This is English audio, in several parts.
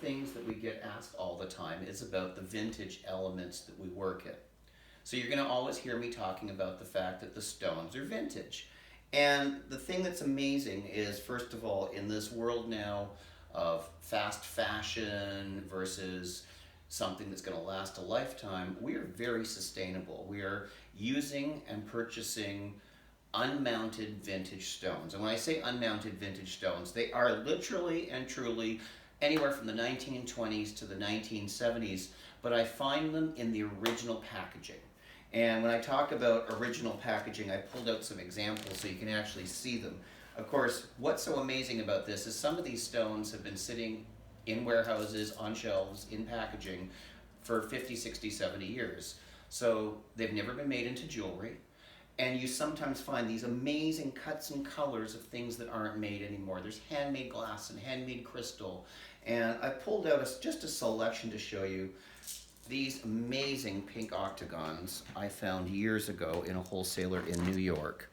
things that we get asked all the time is about the vintage elements that we work in. So you're going to always hear me talking about the fact that the stones are vintage. And the thing that's amazing is, first of all, in this world now of fast fashion versus something that's going to last a lifetime, we are very sustainable. We are using and purchasing unmounted vintage stones. And when I say unmounted vintage stones, they are literally and truly anywhere from the 1920s to the 1970s, but I find them in the original packaging. And when I talk about original packaging, I pulled out some examples so you can actually see them. Of course, what's so amazing about this is some of these stones have been sitting in warehouses, on shelves, in packaging for 50, 60, 70 years. So they've never been made into jewelry. And you sometimes find these amazing cuts and colors of things that aren't made anymore. There's handmade glass and handmade crystal. And I pulled out just a selection to show you these amazing pink octagons I found years ago in a wholesaler in New York.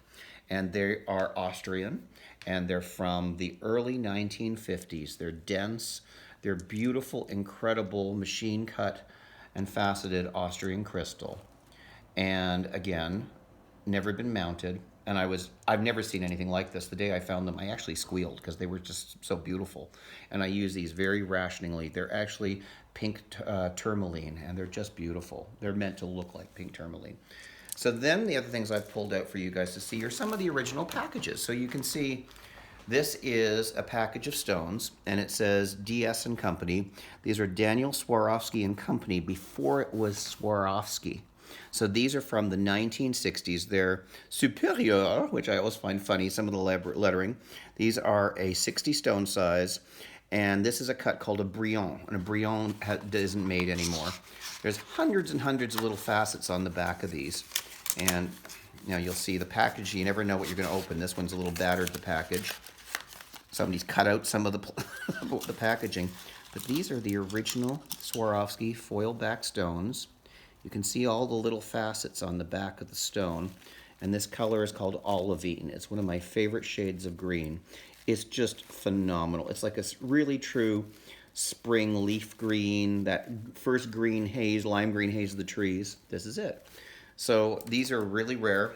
And they are Austrian, and they're from the early 1950s. They're dense, they're beautiful, incredible machine cut and faceted Austrian crystal. And again, never been mounted, and I've never seen anything like this. The day I found them, I actually squealed because they were just so beautiful. And I use these very rationally. They're actually pink tourmaline, and they're just beautiful. They're meant to look like pink tourmaline. So then the other things I pulled out for you guys to see are some of the original packages. So you can see this is a package of stones, and it says DS and Company. These are Daniel Swarovski and Company before it was Swarovski. So these are from the 1960s. They're superior, which I always find funny, some of the lettering. These are a 60 stone size, and this is a cut called a brillant, and a brillant isn't made anymore. There's hundreds and hundreds of little facets on the back of these, and now you'll see the package. You never know what you're going to open. This one's a little battered, the package. Somebody's cut out some of the packaging, but these are the original Swarovski foil back stones. You can see all the little facets on the back of the stone, and this color is called olivine. It's one of my favorite shades of green. It's just phenomenal. It's like a really true spring leaf green, that first green haze, lime green haze of the trees. This is it. So these are really rare.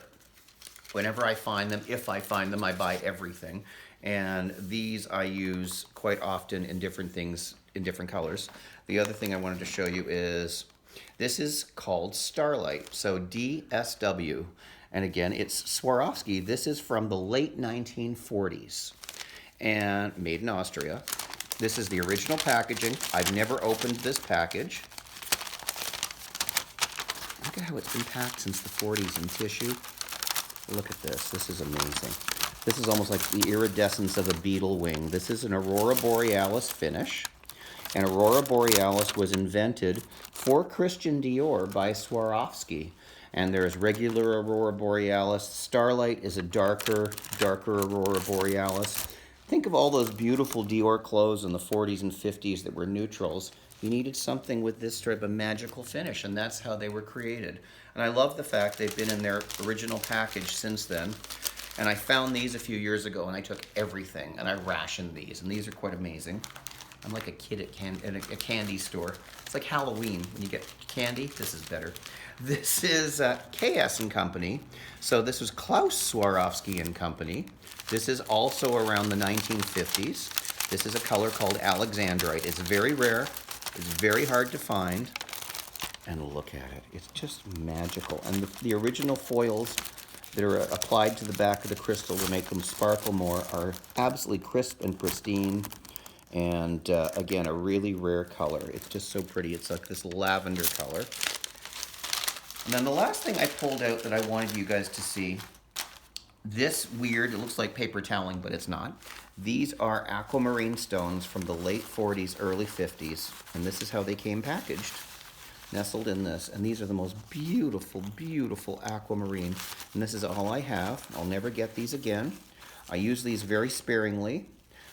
Whenever I find them, if I find them, I buy everything. And these I use quite often in different things, in different colors. The other thing I wanted to show you is this is called Starlight, so DSW. And again, it's Swarovski. This is from the late 1940s and made in Austria. This is the original packaging. I've never opened this package. Look at how it's been packed since the 40s in tissue. Look at this. This is amazing. This is almost like the iridescence of a beetle wing. This is an Aurora Borealis finish. And Aurora Borealis was invented for Christian Dior by Swarovski. And there's regular Aurora Borealis. Starlight is a darker Aurora Borealis. Think of all those beautiful Dior clothes in the 40s and 50s that were neutrals. You needed something with this sort of a magical finish, and that's how they were created. And I love the fact they've been in their original package since then. And I found these a few years ago, and I took everything, and I rationed these, and these are quite amazing. I'm like a kid at a candy store. It's like Halloween. When you get candy, this is better. This is KS and Company. So this was Klaus Swarovski and Company. This is also around the 1950s. This is a color called Alexandrite. It's very rare. It's very hard to find. And look at it. It's just magical. And the original foils that are applied to the back of the crystal to make them sparkle more are absolutely crisp and pristine. And again, a really rare color. It's just so pretty. It's like this lavender color. And then the last thing I pulled out that I wanted you guys to see, this weird, it looks like paper toweling, but it's not. These are aquamarine stones from the late 40s, early 50s. And this is how they came packaged, nestled in this. And these are the most beautiful, beautiful aquamarine. And this is all I have. I'll never get these again. I use these very sparingly.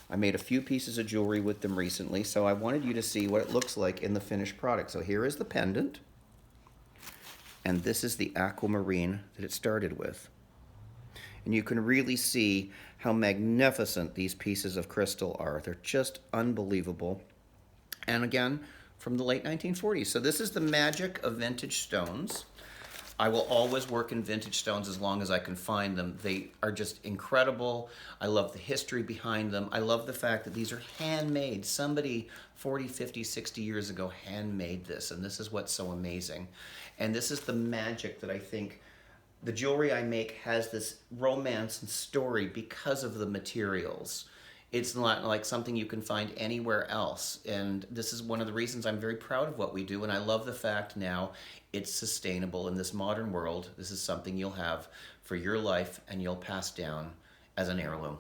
I made a few pieces of jewelry with them recently, so I wanted you to see what it looks like in the finished product. So here is the pendant, and this is the aquamarine that it started with. And you can really see how magnificent these pieces of crystal are. They're just unbelievable. and again from the late 1940s. So this is the magic of vintage stones. I will always work in vintage stones as long as I can find them. They are just incredible. I love the history behind them. I love the fact that these are handmade. Somebody 40, 50, 60 years ago handmade this, and this is what's so amazing. And this is the magic that I think the jewelry I make has this romance and story because of the materials. It's not like something you can find anywhere else. And this is one of the reasons I'm very proud of what we do. And I love the fact now it's sustainable in this modern world. This is something you'll have for your life and you'll pass down as an heirloom.